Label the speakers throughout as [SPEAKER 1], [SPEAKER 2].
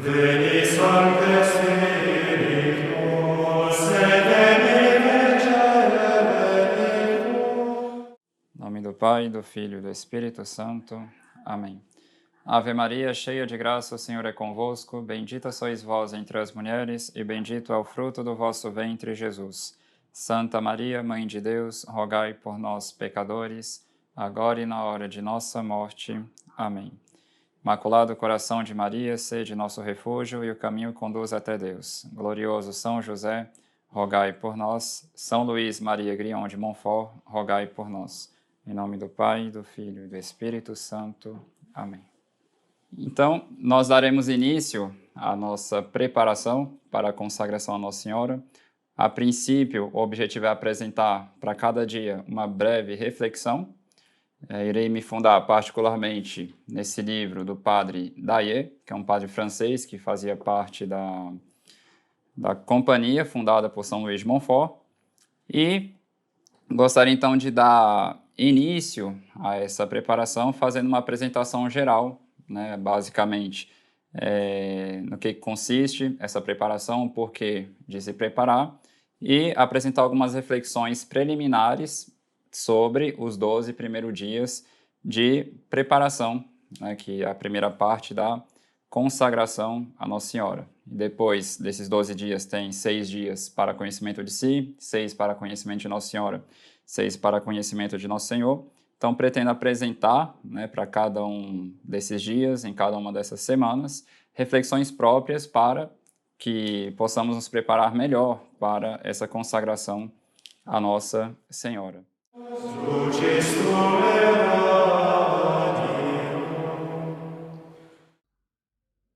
[SPEAKER 1] Veni Sancte Spiritus, et benedicere venitur.
[SPEAKER 2] Em nome do Pai, do Filho e do Espírito Santo. Amém. Ave Maria, cheia de graça, o Senhor é convosco. Bendita sois vós entre as mulheres, e bendito é o fruto do vosso ventre, Jesus. Santa Maria, Mãe de Deus, rogai por nós, pecadores, agora e na hora de nossa morte. Amém. Imaculado coração de Maria, sede nosso refúgio e o caminho conduz até Deus. Glorioso São José, rogai por nós. São Luís Maria Grião de Montfort, rogai por nós. Em nome do Pai, do Filho e do Espírito Santo. Amém. Então, nós daremos início à nossa preparação para a consagração à Nossa Senhora. A princípio, o objetivo é apresentar para cada dia uma breve reflexão. Irei me fundar particularmente nesse livro do padre Daillé, que é um padre francês que fazia parte da companhia fundada por São Luís de Montfort. E gostaria então de dar início a essa preparação fazendo uma apresentação geral, né, basicamente, no que consiste essa preparação, o porquê de se preparar, e apresentar algumas reflexões preliminares sobre os 12 primeiros dias de preparação, né, que é a primeira parte da consagração à Nossa Senhora. Depois desses 12 dias tem 6 dias para conhecimento de si, 6 para conhecimento de Nossa Senhora, 6 para conhecimento de Nosso Senhor. Então, pretendo apresentar, né, para cada um desses dias, em cada uma dessas semanas, reflexões próprias para que possamos nos preparar melhor para essa consagração à Nossa Senhora.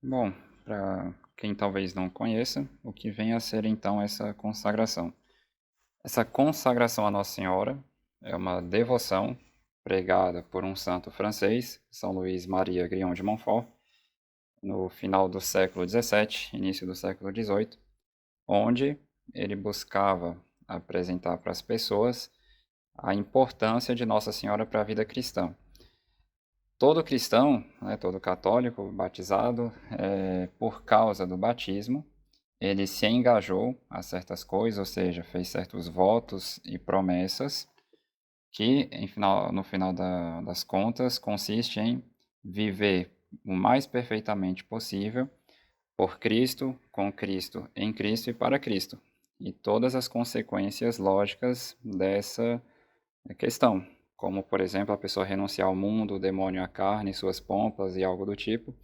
[SPEAKER 2] Bom, para quem talvez não conheça, o que vem a ser então essa consagração? Essa consagração à Nossa Senhora é uma devoção pregada por um santo francês, São Luís Maria Grião de Montfort, no final do século XVII, início do século XVIII, onde ele buscava apresentar para as pessoas a importância de Nossa Senhora para a vida cristã. Todo cristão, né, todo católico batizado, por causa do batismo, ele se engajou a certas coisas, ou seja, fez certos votos e promessas que, no final das contas, consiste em viver o mais perfeitamente possível por Cristo, com Cristo, em Cristo e para Cristo. E todas as consequências lógicas dessa questão, como, por exemplo, a pessoa renunciar ao mundo, o demônio à carne, suas pompas e algo do tipo.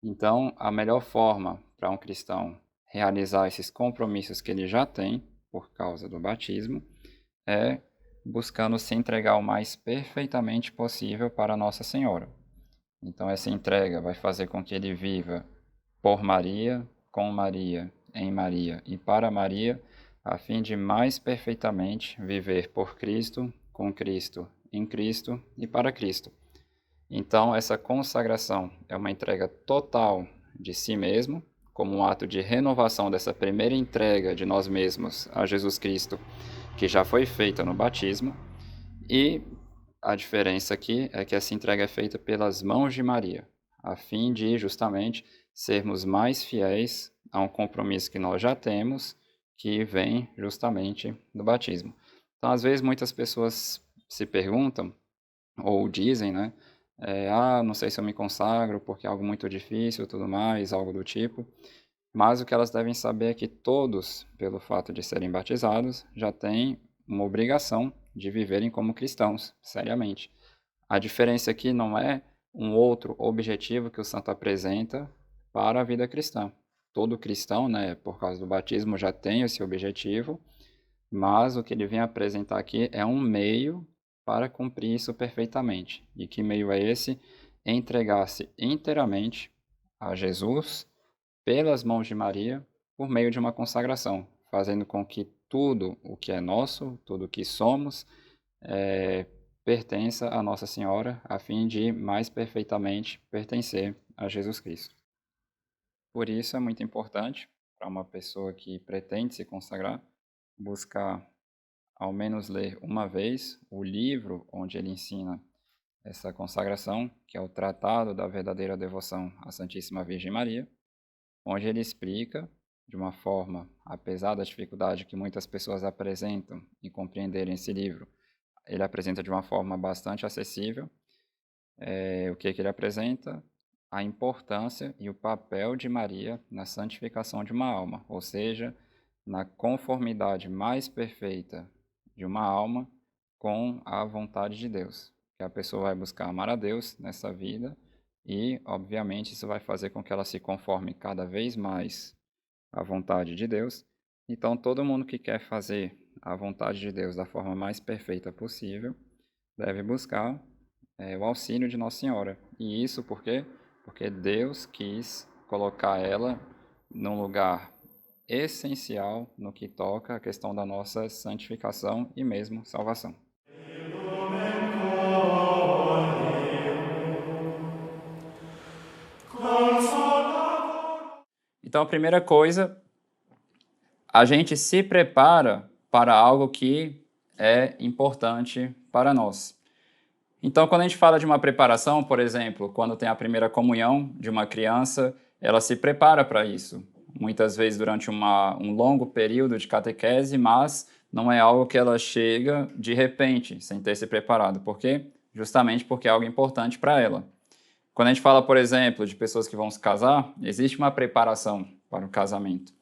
[SPEAKER 2] Então, a melhor forma para um cristão realizar esses compromissos que ele já tem, por causa do batismo, é buscando se entregar o mais perfeitamente possível para Nossa Senhora. Então, essa entrega vai fazer com que ele viva por Maria, com Maria, em Maria e para Maria, a fim de mais perfeitamente viver por Cristo, com Cristo, em Cristo e para Cristo. Então, essa consagração é uma entrega total de si mesmo, como um ato de renovação dessa primeira entrega de nós mesmos a Jesus Cristo, que já foi feita no batismo, e a diferença aqui é que essa entrega é feita pelas mãos de Maria, a fim de justamente sermos mais fiéis a um compromisso que nós já temos, que vem justamente do batismo. Então, às vezes, muitas pessoas se perguntam, ou dizem, né? Não sei se eu me consagro porque é algo muito difícil, tudo mais, algo do tipo. Mas o que elas devem saber é que todos, pelo fato de serem batizados, já têm uma obrigação de viverem como cristãos, seriamente. A diferença aqui não é um outro objetivo que o santo apresenta para a vida cristã. Todo cristão, né, por causa do batismo, já tem esse objetivo, mas o que ele vem apresentar aqui é um meio para cumprir isso perfeitamente. E que meio é esse? Entregar-se inteiramente a Jesus pelas mãos de Maria por meio de uma consagração, fazendo com que tudo o que é nosso, tudo o que somos, pertença a Nossa Senhora, a fim de mais perfeitamente pertencer a Jesus Cristo. Por isso é muito importante para uma pessoa que pretende se consagrar, buscar ao menos ler uma vez o livro onde ele ensina essa consagração, que é o Tratado da Verdadeira Devoção à Santíssima Virgem Maria, onde ele explica de uma forma, apesar da dificuldade que muitas pessoas apresentam em compreenderem esse livro, ele apresenta de uma forma bastante acessível. O que ele apresenta? A importância e o papel de Maria na santificação de uma alma, ou seja, na conformidade mais perfeita de uma alma com a vontade de Deus. Que a pessoa vai buscar amar a Deus nessa vida e, obviamente, isso vai fazer com que ela se conforme cada vez mais à vontade de Deus. Então, todo mundo que quer fazer a vontade de Deus da forma mais perfeita possível deve buscar o auxílio de Nossa Senhora. E isso por quê? Porque Deus quis colocar ela num lugar essencial no que toca a questão da nossa santificação e mesmo salvação. Então, a primeira coisa, a gente se prepara para algo que é importante para nós. Então, quando a gente fala de uma preparação, por exemplo, quando tem a primeira comunhão de uma criança, ela se prepara para isso. Muitas vezes durante um longo período de catequese, mas não é algo que ela chega de repente, sem ter se preparado. Por quê? Justamente porque é algo importante para ela. Quando a gente fala, por exemplo, de pessoas que vão se casar, existe uma preparação para o casamento.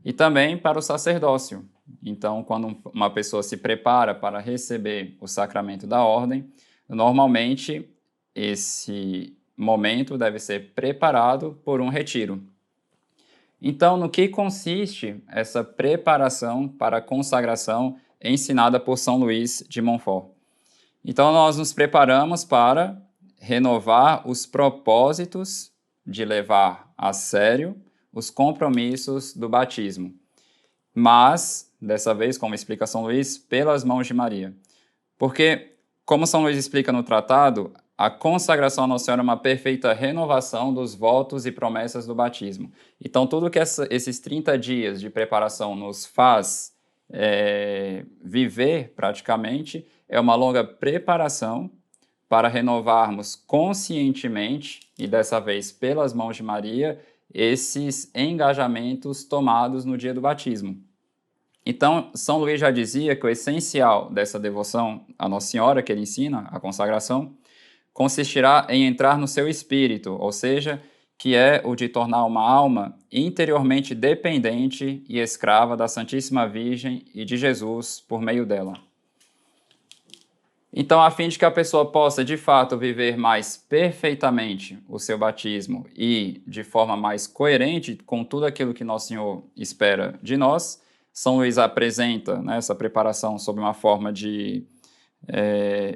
[SPEAKER 2] E também para o sacerdócio. Então, quando uma pessoa se prepara para receber o sacramento da ordem, normalmente esse momento deve ser preparado por um retiro. Então, no que consiste essa preparação para a consagração ensinada por São Luís de Montfort? Então, nós nos preparamos para renovar os propósitos de levar a sério os compromissos do batismo. Mas, dessa vez, como explica São Luís, pelas mãos de Maria. Porque, como São Luís explica no tratado, a consagração a Nossa Senhora é uma perfeita renovação dos votos e promessas do batismo. Então, tudo que esses 30 dias de preparação nos faz viver, praticamente, é uma longa preparação para renovarmos conscientemente, e dessa vez pelas mãos de Maria, esses engajamentos tomados no dia do batismo. Então, São Luís já dizia que o essencial dessa devoção à Nossa Senhora, que ele ensina, a consagração, consistirá em entrar no seu espírito, ou seja, que é o de tornar uma alma interiormente dependente e escrava da Santíssima Virgem e de Jesus por meio dela. Então, a fim de que a pessoa possa, de fato, viver mais perfeitamente o seu batismo e de forma mais coerente com tudo aquilo que Nosso Senhor espera de nós, São Luís apresenta, né, essa preparação sob uma forma de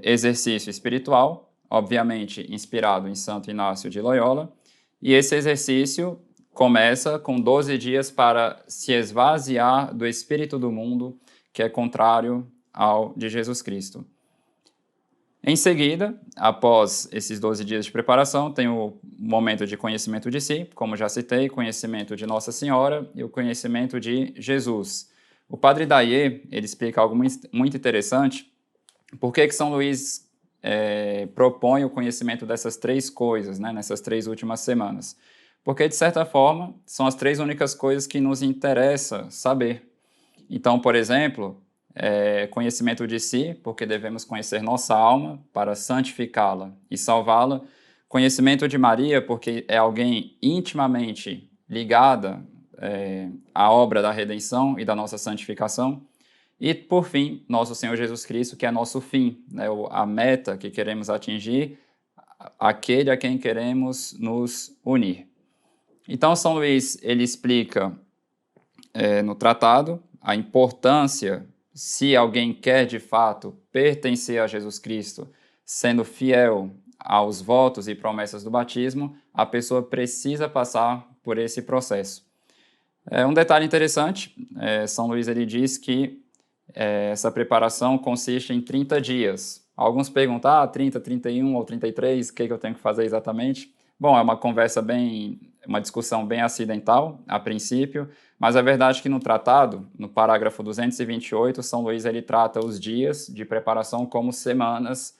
[SPEAKER 2] exercício espiritual, obviamente inspirado em Santo Inácio de Loyola, e esse exercício começa com 12 dias para se esvaziar do espírito do mundo, que é contrário ao de Jesus Cristo. Em seguida, após esses 12 dias de preparação, tem o momento de conhecimento de si, como já citei, conhecimento de Nossa Senhora e o conhecimento de Jesus. O Padre Daillé, ele explica algo muito interessante, por que São Luís propõe o conhecimento dessas três coisas, né, nessas 3 últimas semanas. Porque, de certa forma, são as 3 únicas coisas que nos interessa saber. Então, por exemplo, conhecimento de si, porque devemos conhecer nossa alma para santificá-la e salvá-la. Conhecimento de Maria, porque é alguém intimamente ligada à obra da redenção e da nossa santificação. E, por fim, nosso Senhor Jesus Cristo, que é nosso fim, né, a meta que queremos atingir, aquele a quem queremos nos unir. Então, São Luís ele explica no tratado a importância, se alguém quer de fato pertencer a Jesus Cristo, sendo fiel aos votos e promessas do batismo, a pessoa precisa passar por esse processo. Um detalhe interessante, São Luís ele diz que essa preparação consiste em 30 dias. Alguns perguntam, 30, 31 ou 33, o que eu tenho que fazer exatamente? Bom, é uma conversa uma discussão bem acidental, a princípio, mas é verdade que no tratado, no parágrafo 228, São Luís ele trata os dias de preparação como semanas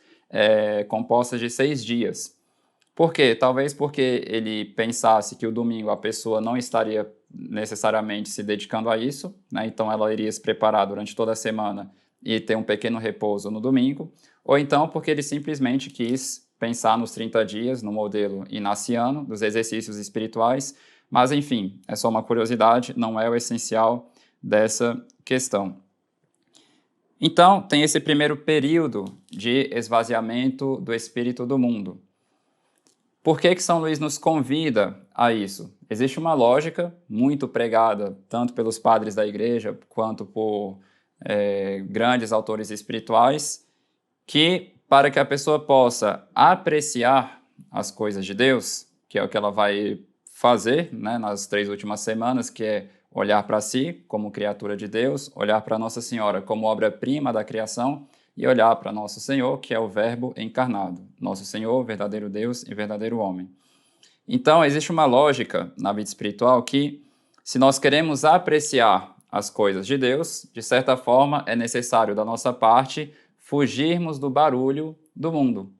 [SPEAKER 2] compostas de 6 dias. Por quê? Talvez porque ele pensasse que o domingo a pessoa não estaria necessariamente se dedicando a isso, né? Então ela iria se preparar durante toda a semana e ter um pequeno repouso no domingo, ou então porque ele simplesmente quis pensar nos 30 dias, no modelo inaciano, dos exercícios espirituais, mas enfim, é só uma curiosidade, não é o essencial dessa questão. Então, tem esse primeiro período de esvaziamento do espírito do mundo. Por que São Luís nos convida a isso? Existe uma lógica muito pregada, tanto pelos padres da igreja, quanto por grandes autores espirituais, que para que a pessoa possa apreciar as coisas de Deus, que é o que ela vai fazer, né, nas 3 últimas semanas, que é olhar para si como criatura de Deus, olhar para Nossa Senhora como obra-prima da criação, e olhar para Nosso Senhor, que é o Verbo encarnado. Nosso Senhor, verdadeiro Deus e verdadeiro homem. Então, existe uma lógica na vida espiritual que, se nós queremos apreciar as coisas de Deus, de certa forma, é necessário da nossa parte fugirmos do barulho do mundo.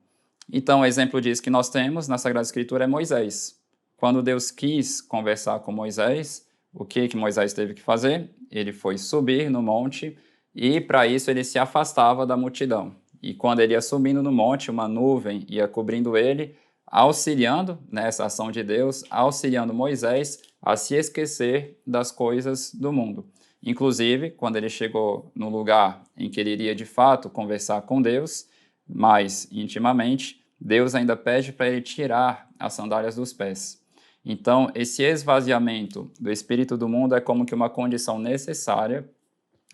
[SPEAKER 2] Então, o exemplo disso que nós temos na Sagrada Escritura é Moisés. Quando Deus quis conversar com Moisés, o que Moisés teve que fazer? Ele foi subir no monte e, para isso, ele se afastava da multidão. E quando ele ia subindo no monte, uma nuvem ia cobrindo ele, auxiliando nessa ação de Deus, auxiliando Moisés a se esquecer das coisas do mundo. Inclusive, quando ele chegou no lugar em que ele iria de fato conversar com Deus, mais intimamente, Deus ainda pede para ele tirar as sandálias dos pés. Então, esse esvaziamento do espírito do mundo é como que uma condição necessária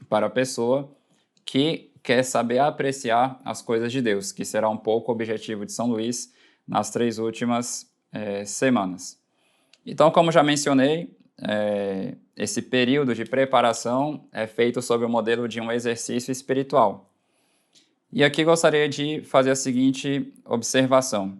[SPEAKER 2] para a pessoa que quer saber apreciar as coisas de Deus, que será um pouco o objetivo de São Luís nas 3 últimas semanas. Então, como já mencionei, esse período de preparação é feito sob o modelo de um exercício espiritual. E aqui gostaria de fazer a seguinte observação.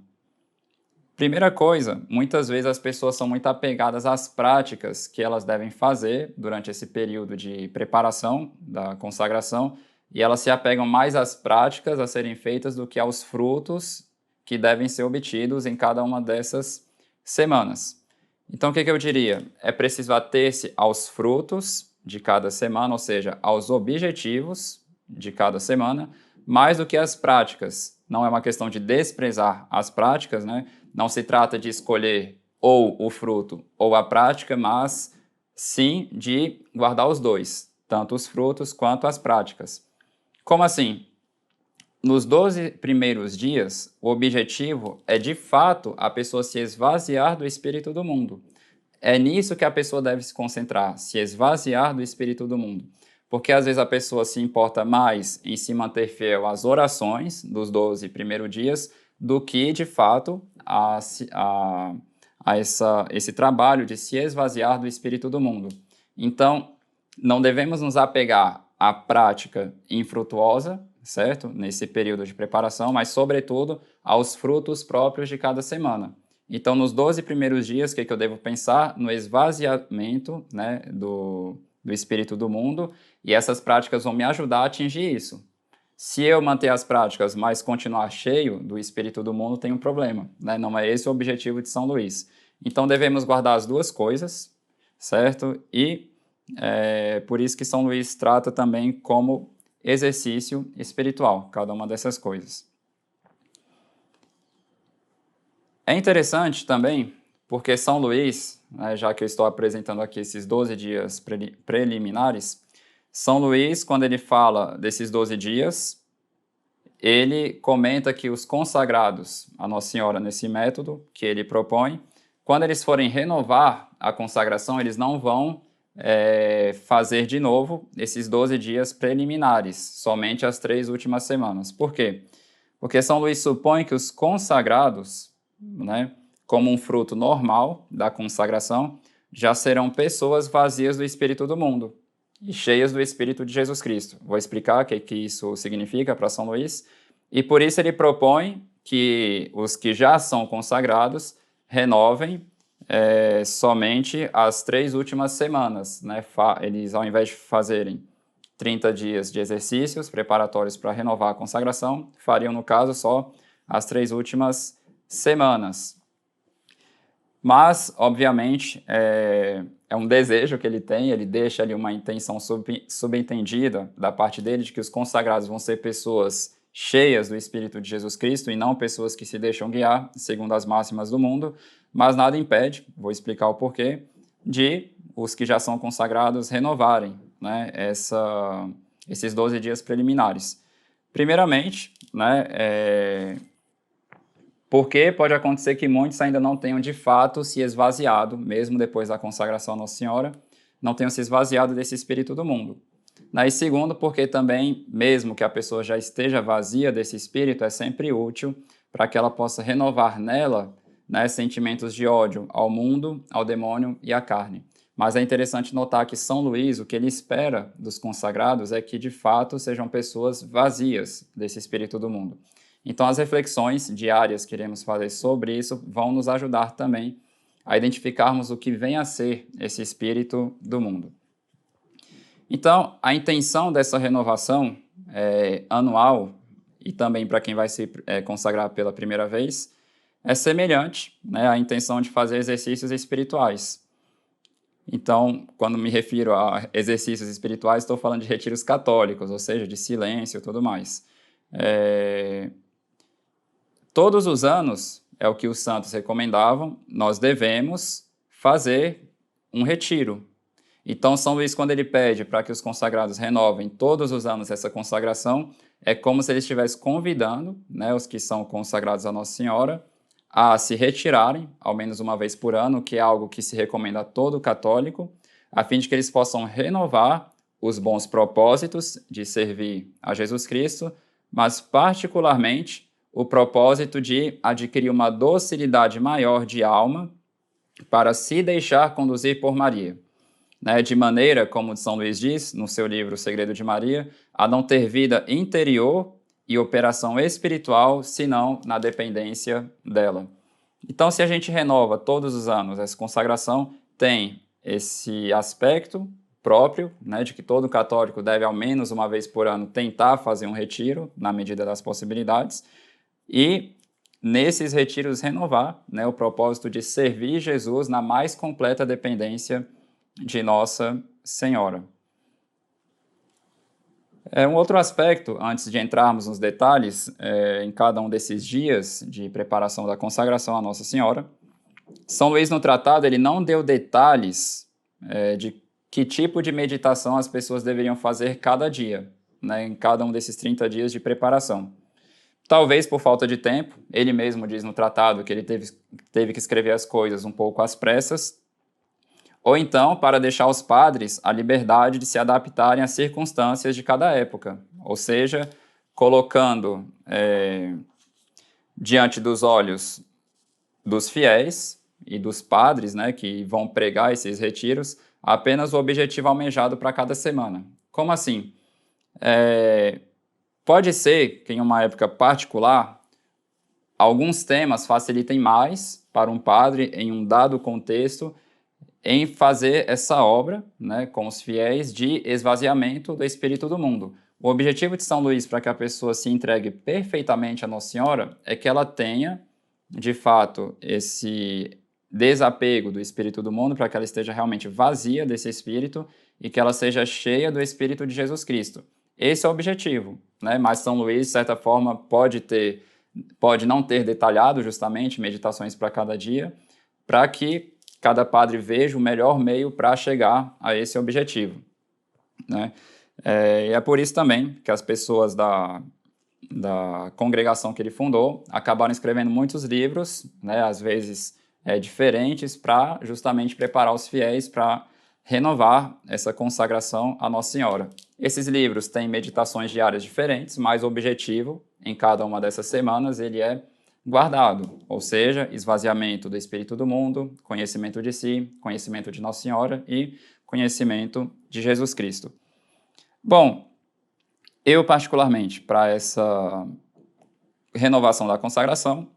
[SPEAKER 2] Primeira coisa, muitas vezes as pessoas são muito apegadas às práticas que elas devem fazer durante esse período de preparação da consagração, e elas se apegam mais às práticas a serem feitas do que aos frutos que devem ser obtidos em cada uma dessas semanas. Então, o que eu diria? É preciso ater-se aos frutos de cada semana, ou seja, aos objetivos de cada semana, mais do que às práticas. Não é uma questão de desprezar as práticas, né? Não se trata de escolher ou o fruto ou a prática, mas sim de guardar os dois, tanto os frutos quanto as práticas. Como assim? Nos 12 primeiros dias, o objetivo é, de fato, a pessoa se esvaziar do espírito do mundo. É nisso que a pessoa deve se concentrar, se esvaziar do espírito do mundo. Porque às esse a pessoa se importa mais em se manter fiel às orações dos 12 primeiros dias do que, de fato, esse trabalho de se esvaziar do espírito do mundo. Então, não devemos nos apegar à prática infrutuosa, certo? Nesse período de preparação, mas, sobretudo, aos frutos próprios de cada semana. Então, nos 12 primeiros dias, o que eu devo pensar? No esvaziamento, né, do espírito do mundo, e essas práticas vão me ajudar a atingir isso. Se eu manter as práticas, mas continuar cheio do espírito do mundo, tem um problema, né? Não é esse o objetivo de São Luís. Então, devemos guardar as duas coisas, certo? E por isso que São Luís trata também como exercício espiritual, cada uma dessas coisas. É interessante também, porque São Luís, né, já que eu estou apresentando aqui esses 12 dias preliminares, São Luís, quando ele fala desses 12 dias, ele comenta que os consagrados a Nossa Senhora nesse método que ele propõe, quando eles forem renovar a consagração, eles não vão fazer de novo esses 12 dias preliminares, somente as 3 últimas semanas. Por quê? Porque São Luís supõe que os consagrados, né, como um fruto normal da consagração, já serão pessoas vazias do espírito do mundo e cheias do espírito de Jesus Cristo. Vou explicar o que isso significa para São Luís. E por isso ele propõe que os que já são consagrados renovem somente as 3 últimas semanas, né? Eles, ao invés de fazerem 30 dias de exercícios preparatórios para renovar a consagração, fariam, no caso, só as 3 últimas semanas. Mas, obviamente, é um desejo que ele tem, ele deixa ali uma intenção subentendida da parte dele de que os consagrados vão ser pessoas cheias do Espírito de Jesus Cristo e não pessoas que se deixam guiar segundo as máximas do mundo, mas nada impede, vou explicar o porquê, de os que já são consagrados renovarem, né, esses 12 dias preliminares. Primeiramente, né, porque pode acontecer que muitos ainda não tenham de fato se esvaziado, mesmo depois da consagração à Nossa Senhora, não tenham se esvaziado desse espírito do mundo. E segundo, porque também, mesmo que a pessoa já esteja vazia desse espírito, é sempre útil para que ela possa renovar nela, né, sentimentos de ódio ao mundo, ao demônio e à carne. Mas é interessante notar que São Luís, o que ele espera dos consagrados é que de fato sejam pessoas vazias desse espírito do mundo. Então, as reflexões diárias que iremos fazer sobre isso vão nos ajudar também a identificarmos o que vem a ser esse espírito do mundo. Então, a intenção dessa renovação anual, e também para quem vai se consagrar pela primeira vez, é semelhante, né, à intenção de fazer exercícios espirituais. Então, quando me refiro a exercícios espirituais, estou falando de retiros católicos, ou seja, de silêncio e tudo mais. Todos os anos, é o que os santos recomendavam, nós devemos fazer um retiro. Então, São Luís, quando ele pede para que os consagrados renovem todos os anos essa consagração, é como se ele estivesse convidando, né, os que são consagrados a Nossa Senhora a se retirarem, ao menos uma vez por ano, que é algo que se recomenda a todo católico, a fim de que eles possam renovar os bons propósitos de servir a Jesus Cristo, mas particularmente o propósito de adquirir uma docilidade maior de alma para se deixar conduzir por Maria, né? De maneira, como São Luís diz no seu livro O Segredo de Maria, a não ter vida interior e operação espiritual, senão na dependência dela. Então, se a gente renova todos os anos essa consagração, tem esse aspecto próprio, né, de que todo católico deve, ao menos uma vez por ano, tentar fazer um retiro, na medida das possibilidades, e nesses retiros renovar, né, o propósito de servir Jesus na mais completa dependência de Nossa Senhora. Um outro aspecto, antes de entrarmos nos detalhes, em cada um desses dias de preparação da consagração à Nossa Senhora, São Luís no tratado ele não deu detalhes de que tipo de meditação as pessoas deveriam fazer cada dia, né, em cada um desses 30 dias de preparação. Talvez por falta de tempo, ele mesmo diz no tratado que ele teve que escrever as coisas um pouco às pressas, ou então para deixar os padres a liberdade de se adaptarem às circunstâncias de cada época, ou seja, colocando diante dos olhos dos fiéis e dos padres, né, que vão pregar esses retiros, apenas o objetivo almejado para cada semana. Como assim? Pode ser que em uma época particular, alguns temas facilitem mais para um padre em um dado contexto em fazer essa obra, né, com os fiéis de esvaziamento do espírito do mundo. O objetivo de São Luís para que a pessoa se entregue perfeitamente a Nossa Senhora é que ela tenha, de fato, esse desapego do espírito do mundo, para que ela esteja realmente vazia desse espírito e que ela seja cheia do espírito de Jesus Cristo. Esse é o objetivo, né? Mas São Luís, de certa forma, pode não ter detalhado justamente meditações para cada dia, para que cada padre veja o melhor meio para chegar a esse objetivo, né? E é por isso também que as pessoas da congregação que ele fundou acabaram escrevendo muitos livros, né, às vezes diferentes, para justamente preparar os fiéis para renovar essa consagração à Nossa Senhora. Esses livros têm meditações diárias diferentes, mas o objetivo em cada uma dessas semanas ele é guardado, ou seja, esvaziamento do espírito do mundo, conhecimento de si, conhecimento de Nossa Senhora e conhecimento de Jesus Cristo. Bom, eu particularmente, para essa renovação da consagração,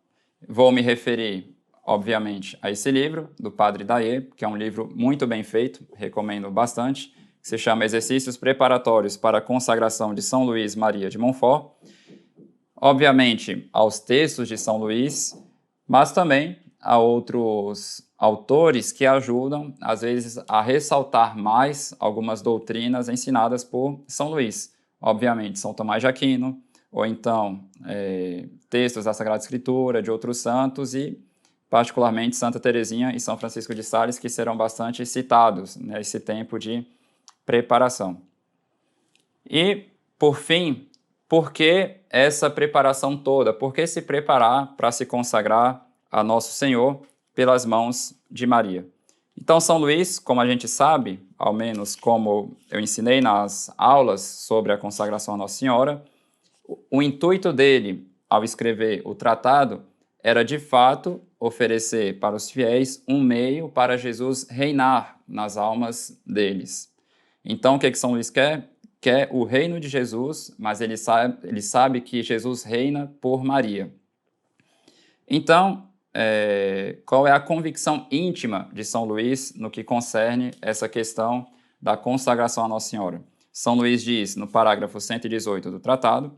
[SPEAKER 2] vou me referir, obviamente, a esse livro do Padre Dayer, que é um livro muito bem feito, recomendo bastante, que se chama Exercícios Preparatórios para a Consagração de São Luís Maria de Montfort. Obviamente, aos textos de São Luís, Mas também há outros autores que ajudam, às vezes, a ressaltar mais algumas doutrinas ensinadas por São Luís. Obviamente, São Tomás de Aquino, ou então textos da Sagrada Escritura, de outros santos e, particularmente, Santa Teresinha e São Francisco de Sales, que serão bastante citados nesse tempo de preparação. E, por fim, por que essa preparação toda? Por que se preparar para se consagrar a Nosso Senhor pelas mãos de Maria? Então, São Luís, como a gente sabe, ao menos como eu ensinei nas aulas sobre a consagração a Nossa Senhora, o intuito dele, ao escrever o tratado, era de fato oferecer para os fiéis um meio para Jesus reinar nas almas deles. Então, o que São Luís quer? Quer o reino de Jesus, mas ele sabe que Jesus reina por Maria. Então, qual é a convicção íntima de São Luís no que concerne essa questão da consagração a Nossa Senhora? São Luís diz, no parágrafo 118 do tratado: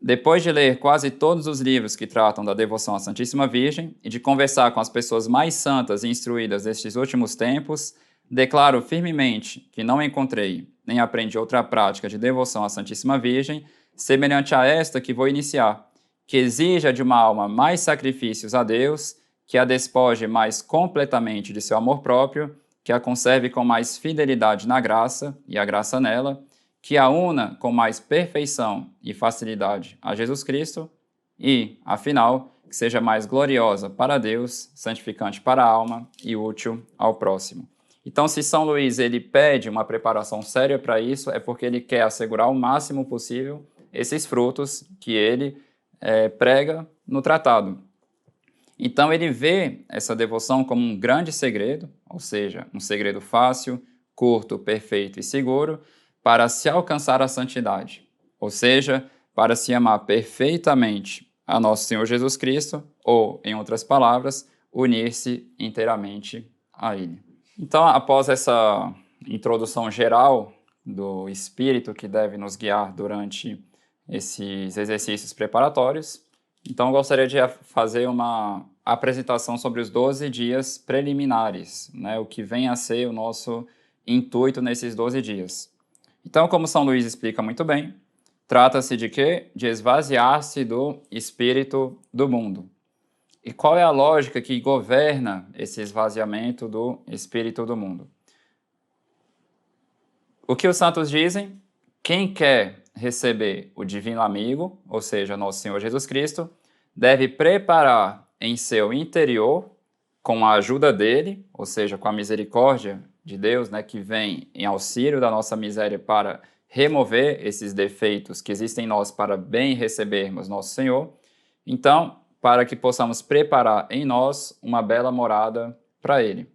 [SPEAKER 2] depois de ler quase todos os livros que tratam da devoção à Santíssima Virgem e de conversar com as pessoas mais santas e instruídas destes últimos tempos, declaro firmemente que não encontrei nem aprendi outra prática de devoção à Santíssima Virgem, semelhante a esta que vou iniciar, que exija de uma alma mais sacrifícios a Deus, que a despoje mais completamente de seu amor próprio, que a conserve com mais fidelidade na graça e a graça nela, que a una com mais perfeição e facilidade a Jesus Cristo e, afinal, que seja mais gloriosa para Deus, santificante para a alma e útil ao próximo. Então, se São Luís ele pede uma preparação séria para isso, é porque ele quer assegurar o máximo possível esses frutos que ele prega no tratado. Então, ele vê essa devoção como um grande segredo, ou seja, um segredo fácil, curto, perfeito e seguro, para se alcançar a santidade, ou seja, para se amar perfeitamente a Nosso Senhor Jesus Cristo, ou, em outras palavras, unir-se inteiramente a Ele. Então, após essa introdução geral do Espírito que deve nos guiar durante esses exercícios preparatórios, então eu gostaria de fazer uma apresentação sobre os 12 dias preliminares, o que vem a ser o nosso intuito nesses 12 dias. Então, como São Luís explica muito bem, trata-se de quê? De esvaziar-se do espírito do mundo. E qual é a lógica que governa esse esvaziamento do espírito do mundo? O que os santos dizem? Quem quer receber o divino amigo, ou seja, Nosso Senhor Jesus Cristo, deve preparar em seu interior, com a ajuda dele, ou seja, com a misericórdia de Deus, que vem em auxílio da nossa miséria para remover esses defeitos que existem em nós para bem recebermos Nosso Senhor. Então, para que possamos preparar em nós uma bela morada para Ele.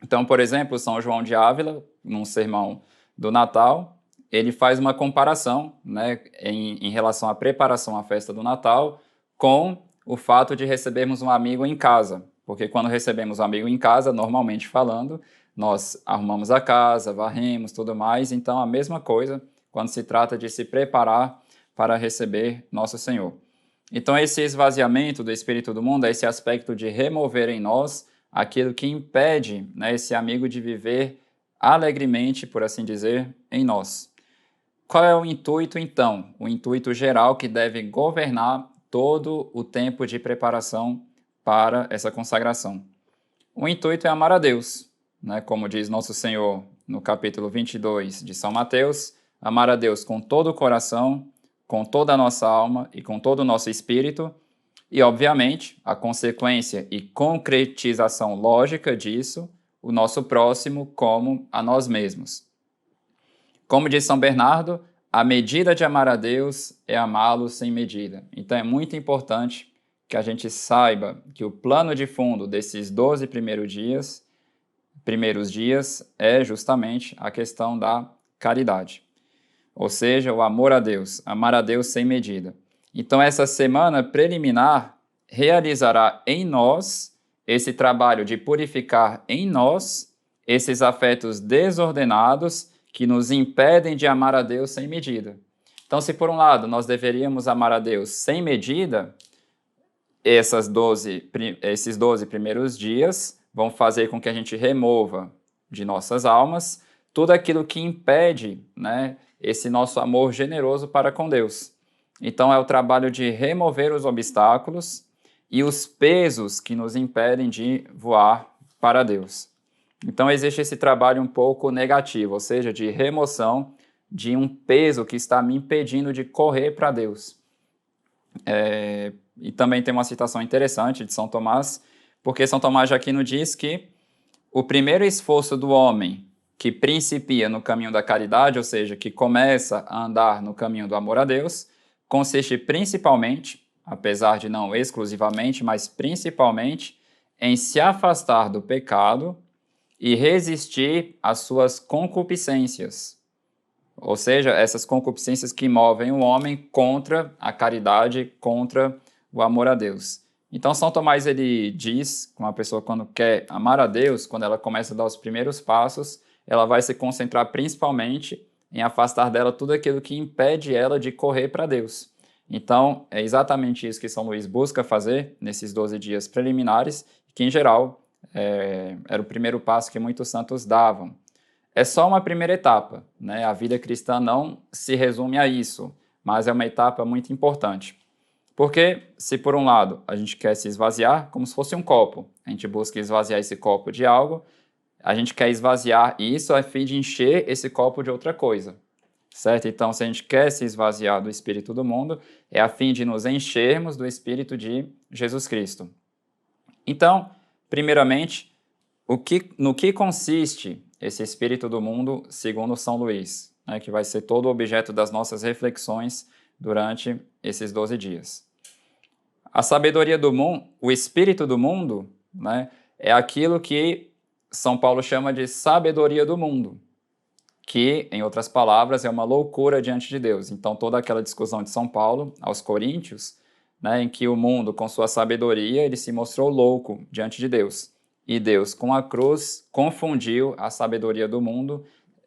[SPEAKER 2] Então, por exemplo, São João de Ávila, num sermão do Natal, ele faz uma comparação em relação à preparação à festa do Natal com o fato de recebermos um amigo em casa. Porque quando recebemos um amigo em casa, normalmente falando, nós arrumamos a casa, varremos, tudo mais. Então, a mesma coisa quando se trata de se preparar para receber Nosso Senhor. Então, esse esvaziamento do espírito do mundo é esse aspecto de remover em nós aquilo que impede esse amigo de viver alegremente, por assim dizer, em nós. Qual é o intuito, então? O intuito geral que deve governar todo o tempo de preparação para essa consagração. O intuito é amar a Deus, como diz Nosso Senhor no capítulo 22 de São Mateus, amar a Deus com todo o coração, com toda a nossa alma e com todo o nosso espírito, e, obviamente, a consequência e concretização lógica disso, o nosso próximo como a nós mesmos. Como diz São Bernardo, a medida de amar a Deus é amá-lo sem medida. Então, é muito importante que a gente saiba que o plano de fundo desses 12 primeiros dias é justamente a questão da caridade. Ou seja, o amor a Deus, amar a Deus sem medida. Então, essa semana preliminar realizará em nós esse trabalho de purificar em nós esses afetos desordenados que nos impedem de amar a Deus sem medida. Então, se por um lado nós deveríamos amar a Deus sem medida, esses 12 primeiros dias vão fazer com que a gente remova de nossas almas tudo aquilo que impede, né, esse nosso amor generoso para com Deus. Então é o trabalho de remover os obstáculos e os pesos que nos impedem de voar para Deus. Então existe esse trabalho um pouco negativo, ou seja, de remoção de um peso que está me impedindo de correr para Deus. E também tem uma citação interessante de São Tomás, porque São Tomás de Aquino diz que o primeiro esforço do homem que principia no caminho da caridade, ou seja, que começa a andar no caminho do amor a Deus, consiste principalmente, apesar de não exclusivamente, mas principalmente, em se afastar do pecado e resistir às suas concupiscências. Ou seja, essas concupiscências que movem o homem contra a caridade, contra o amor a Deus. Então, São Tomás ele diz que uma pessoa, quando quer amar a Deus, quando ela começa a dar os primeiros passos, ela vai se concentrar principalmente em afastar dela tudo aquilo que impede ela de correr para Deus. Então, é exatamente isso que São Luís busca fazer nesses 12 dias preliminares, que, em geral, era o primeiro passo que muitos santos davam. É só uma primeira etapa, né? A vida cristã não se resume a isso, mas é uma etapa muito importante. Porque, se por um lado a gente quer se esvaziar, como se fosse um copo, a gente busca esvaziar esse copo de algo, a gente quer esvaziar isso a fim de encher esse copo de outra coisa, certo? Então, se a gente quer se esvaziar do Espírito do mundo, é a fim de nos enchermos do Espírito de Jesus Cristo. Então, primeiramente, no que consiste esse Espírito do mundo segundo São Luís, né, que vai ser todo o objeto das nossas reflexões durante esses 12 dias. A sabedoria do mundo, o Espírito do mundo, né, é aquilo que São Paulo chama de sabedoria do mundo, que, em outras palavras, é uma loucura diante de Deus. Então, toda aquela discussão de São Paulo aos Coríntios, né, em que o mundo, com sua sabedoria, ele se mostrou louco diante de Deus. E Deus, com a cruz, confundiu a sabedoria do mundo,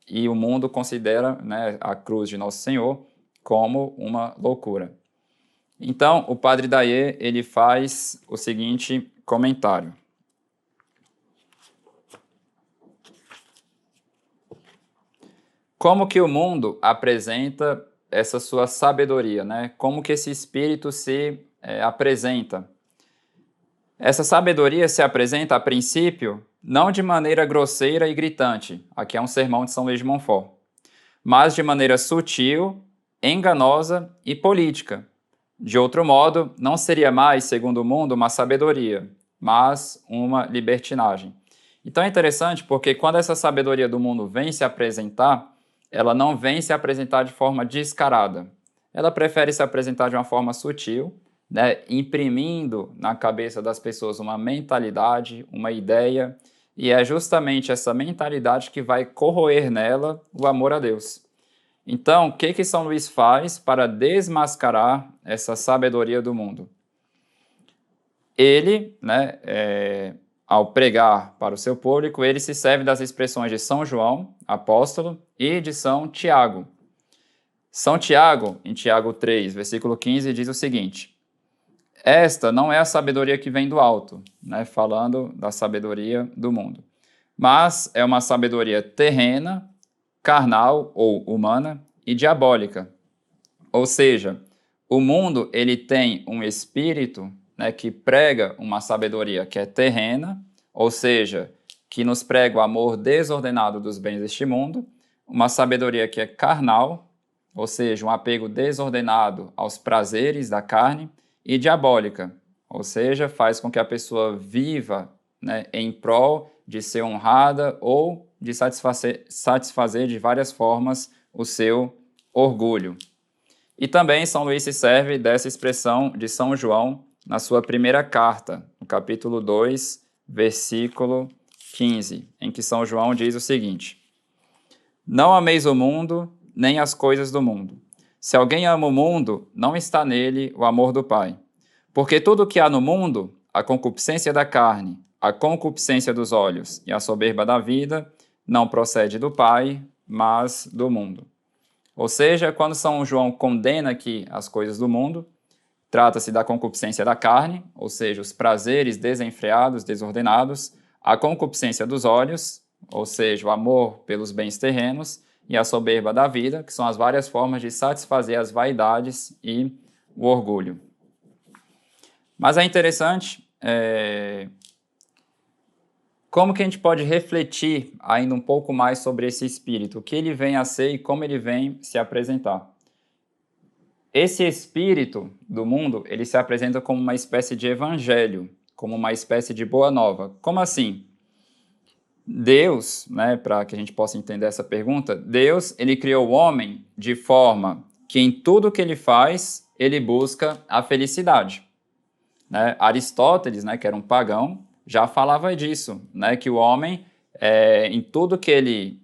[SPEAKER 2] e o mundo considera, né, a cruz de Nosso Senhor como uma loucura. Então, o Padre Dayer, ele faz o seguinte comentário. Como que o mundo apresenta essa sua sabedoria, né? Como que esse espírito se apresenta? Essa sabedoria se apresenta, a princípio, não de maneira grosseira e gritante, aqui é um sermão de São Luís de Montfort, mas de maneira sutil, enganosa e política. De outro modo, não seria mais, segundo o mundo, uma sabedoria, mas uma libertinagem. Então é interessante porque quando essa sabedoria do mundo vem se apresentar, ela não vem se apresentar de forma descarada. Ela prefere se apresentar de uma forma sutil, né, imprimindo na cabeça das pessoas uma mentalidade, uma ideia, e é justamente essa mentalidade que vai corroer nela o amor a Deus. Então, o que São Luís faz para desmascarar essa sabedoria do mundo? Ele, né, ao pregar para o seu público, ele se serve das expressões de São João, apóstolo, e de São Tiago. São Tiago, em Tiago 3, versículo 15, diz o seguinte: esta não é a sabedoria que vem do alto, né, falando da sabedoria do mundo, mas é uma sabedoria terrena, carnal ou humana e diabólica. Ou seja, o mundo ele tem um espírito, né, que prega uma sabedoria que é terrena, ou seja, que nos prega o amor desordenado dos bens deste mundo, uma sabedoria que é carnal, ou seja, um apego desordenado aos prazeres da carne, e diabólica, ou seja, faz com que a pessoa viva, né, em prol de ser honrada ou de satisfazer de várias formas o seu orgulho. E também São Luís se serve dessa expressão de São João na sua primeira carta, no capítulo 2, versículo 15, em que São João diz o seguinte: não ameis o mundo, nem as coisas do mundo. Se alguém ama o mundo, não está nele o amor do Pai. Porque tudo o que há no mundo, a concupiscência da carne, a concupiscência dos olhos e a soberba da vida, não procede do Pai, mas do mundo. Ou seja, quando São João condena aqui as coisas do mundo, Trata-se da concupiscência da carne, ou seja, os prazeres desenfreados, desordenados, a concupiscência dos olhos, ou seja, o amor pelos bens terrenos, e a soberba da vida, que são as várias formas de satisfazer as vaidades e o orgulho. Mas é interessante como que a gente pode refletir ainda um pouco mais sobre esse espírito, o que ele vem a ser e como ele vem se apresentar. Esse espírito do mundo, ele se apresenta como uma espécie de evangelho, como uma espécie de boa nova. Como assim? Deus, para que a gente possa entender essa pergunta, Deus, ele criou o homem de forma que em tudo que ele faz, ele busca a felicidade. Aristóteles, que era um pagão, já falava disso, que o homem, em tudo que ele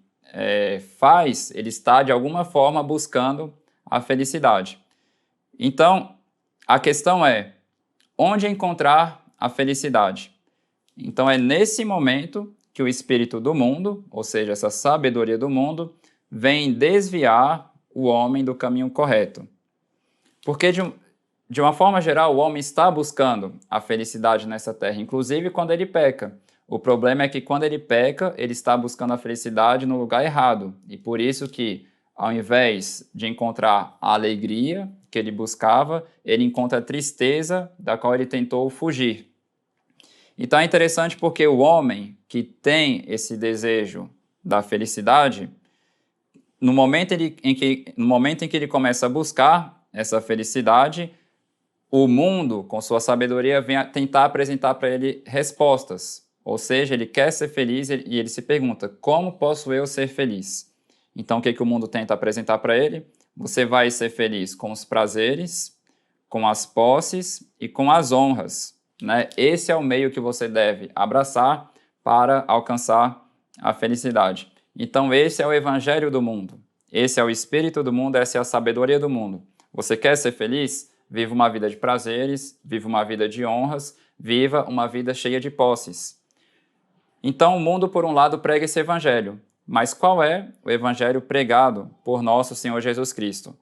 [SPEAKER 2] faz, ele está de alguma forma buscando a felicidade. Então, a questão é, onde encontrar a felicidade? Então, é nesse momento que o espírito do mundo, ou seja, essa sabedoria do mundo, vem desviar o homem do caminho correto. Porque, de uma forma geral, o homem está buscando a felicidade nessa terra, inclusive quando ele peca. O problema é que quando ele peca, ele está buscando a felicidade no lugar errado. E por isso que, ao invés de encontrar a alegria que ele buscava, ele encontra a tristeza da qual ele tentou fugir. Então é interessante porque o homem que tem esse desejo da felicidade, no momento em que ele começa a buscar essa felicidade, o mundo, com sua sabedoria, vem a tentar apresentar para ele respostas. Ou seja, ele quer ser feliz e ele se pergunta, como posso eu ser feliz? Então, o que o mundo tenta apresentar para ele? Você vai ser feliz com os prazeres, com as posses e com as honras. Esse é o meio que você deve abraçar para alcançar a felicidade. Então, esse é o evangelho do mundo. Esse é o espírito do mundo, essa é a sabedoria do mundo. Você quer ser feliz? Viva uma vida de prazeres, viva uma vida de honras, viva uma vida cheia de posses. Então, o mundo, por um lado, prega esse evangelho. Mas qual é o evangelho pregado por nosso Senhor Jesus Cristo?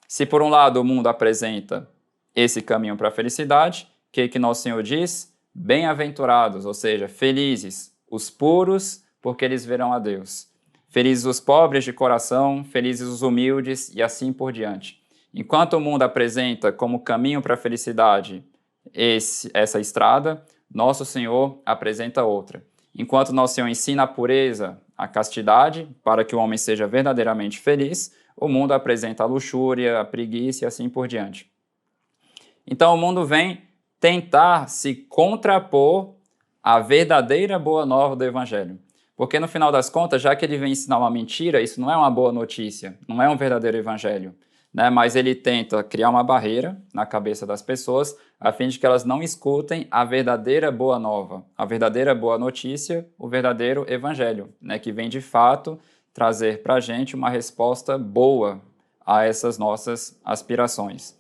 [SPEAKER 2] Se, por um lado, o mundo apresenta esse caminho para a felicidade, o que nosso Senhor diz? Bem-aventurados, ou seja, felizes, os puros, porque eles verão a Deus. Felizes os pobres de coração, felizes os humildes e assim por diante. Enquanto o mundo apresenta como caminho para a felicidade essa estrada, nosso Senhor apresenta outra. Enquanto nosso Senhor ensina a pureza, a castidade, para que o homem seja verdadeiramente feliz, o mundo apresenta a luxúria, a preguiça e assim por diante. Então o mundo vem tentar se contrapor à verdadeira boa nova do Evangelho. Porque no final das contas, já que ele vem ensinar uma mentira, isso não é uma boa notícia, não é um verdadeiro Evangelho. Mas ele tenta criar uma barreira na cabeça das pessoas a fim de que elas não escutem a verdadeira boa nova, a verdadeira boa notícia, o verdadeiro evangelho, que vem de fato trazer para a gente uma resposta boa a essas nossas aspirações.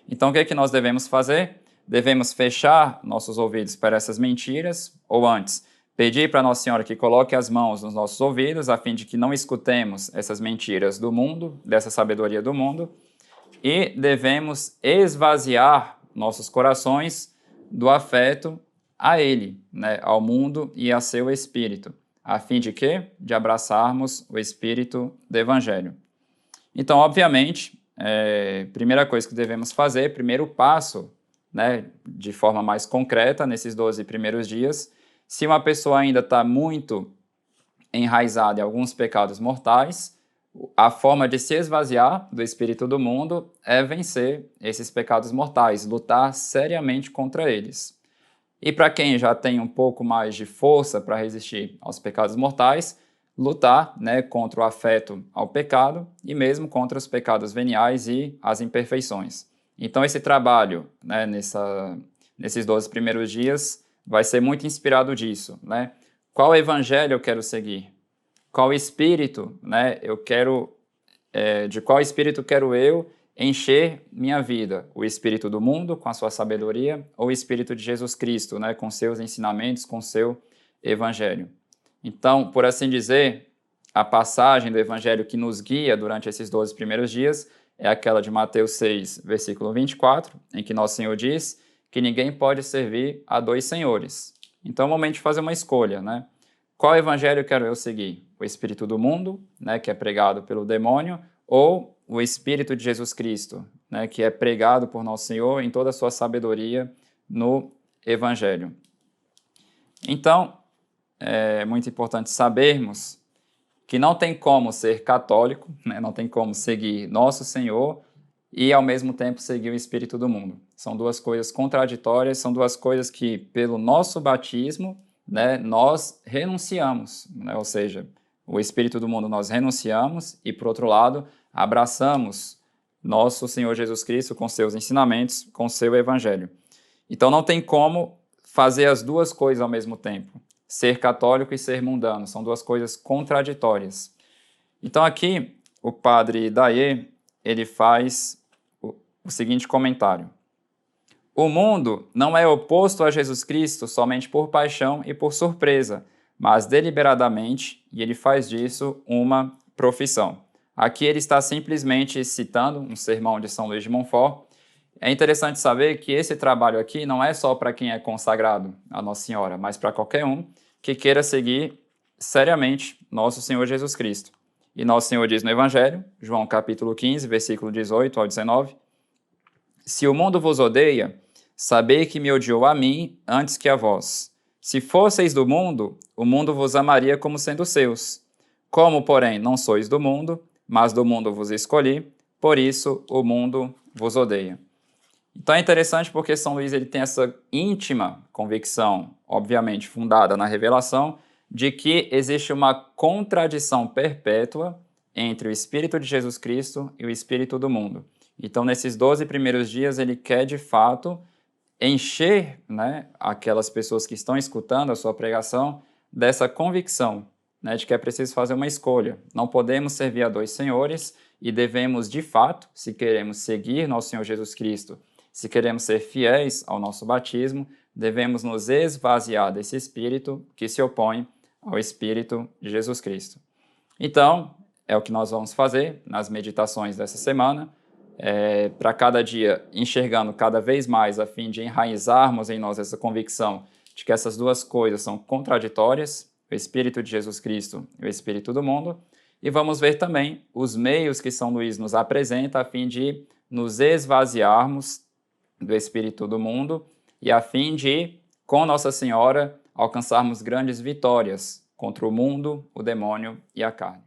[SPEAKER 2] Então o que é que nós devemos fazer? Devemos fechar nossos ouvidos para essas mentiras, ou antes, pedir para Nossa Senhora que coloque as mãos nos nossos ouvidos, a fim de que não escutemos essas mentiras do mundo, dessa sabedoria do mundo, e devemos esvaziar nossos corações do afeto a Ele, ao mundo e a seu Espírito, a fim de quê? De abraçarmos o Espírito do Evangelho. Então, obviamente, primeira coisa que devemos fazer, primeiro passo, de forma mais concreta, nesses 12 primeiros dias, se uma pessoa ainda está muito enraizada em alguns pecados mortais, a forma de se esvaziar do espírito do mundo é vencer esses pecados mortais, lutar seriamente contra eles. E para quem já tem um pouco mais de força para resistir aos pecados mortais, lutar contra o afeto ao pecado e mesmo contra os pecados veniais e as imperfeições. Então esse trabalho, nesses 12 primeiros dias, vai ser muito inspirado disso. Qual evangelho eu quero seguir? Qual espírito, de qual espírito quero eu encher minha vida? O espírito do mundo, com a sua sabedoria, ou o espírito de Jesus Cristo, com seus ensinamentos, com seu evangelho? Então, por assim dizer, a passagem do evangelho que nos guia durante esses 12 primeiros dias é aquela de Mateus 6, versículo 24, em que Nosso Senhor diz que ninguém pode servir a dois senhores. Então é o momento de fazer uma escolha, né? Qual evangelho quero eu seguir? O espírito do mundo, né, que é pregado pelo demônio, ou o espírito de Jesus Cristo, né, que é pregado por Nosso Senhor em toda a sua sabedoria no evangelho? Então, é muito importante sabermos que não tem como ser católico, né, não tem como seguir Nosso Senhor e, ao mesmo tempo, seguir o espírito do mundo. São duas coisas contraditórias, são duas coisas que, pelo nosso batismo, né, nós renunciamos, né, ou seja, o espírito do mundo nós renunciamos e, por outro lado, abraçamos Nosso Senhor Jesus Cristo com seus ensinamentos, com seu evangelho. Então não tem como fazer as duas coisas ao mesmo tempo. Ser católico e ser mundano são duas coisas contraditórias. Então aqui o padre Dayer, ele faz o seguinte comentário: o mundo não é oposto a Jesus Cristo somente por paixão e por surpresa, mas deliberadamente, e ele faz disso uma profissão. Aqui ele está simplesmente citando um sermão de São Luís de Montfort. É interessante saber que esse trabalho aqui não é só para quem é consagrado a Nossa Senhora, mas para qualquer um que queira seguir seriamente Nosso Senhor Jesus Cristo. E Nosso Senhor diz no Evangelho, João capítulo 15, versículo 18 ao 19, se o mundo vos odeia, sabei que me odiou a mim antes que a vós. Se fosseis do mundo, o mundo vos amaria como sendo seus. Como, porém, não sois do mundo, mas do mundo vos escolhi, por isso o mundo vos odeia. Então é interessante porque São Luís ele tem essa íntima convicção, obviamente fundada na revelação, de que existe uma contradição perpétua entre o Espírito de Jesus Cristo e o Espírito do mundo. Então, nesses 12 primeiros dias, ele quer, de fato, encher, né, aquelas pessoas que estão escutando a sua pregação dessa convicção, né, de que é preciso fazer uma escolha. Não podemos servir a dois senhores e devemos, de fato, se queremos seguir nosso Senhor Jesus Cristo, se queremos ser fiéis ao nosso batismo, devemos nos esvaziar desse espírito que se opõe ao Espírito de Jesus Cristo. Então, é o que nós vamos fazer nas meditações dessa semana, para cada dia enxergando cada vez mais a fim de enraizarmos em nós essa convicção de que essas duas coisas são contraditórias, o Espírito de Jesus Cristo e o Espírito do mundo, e vamos ver também os meios que São Luís nos apresenta a fim de nos esvaziarmos do Espírito do mundo e a fim de, com Nossa Senhora, alcançarmos grandes vitórias contra o mundo, o demônio e a carne.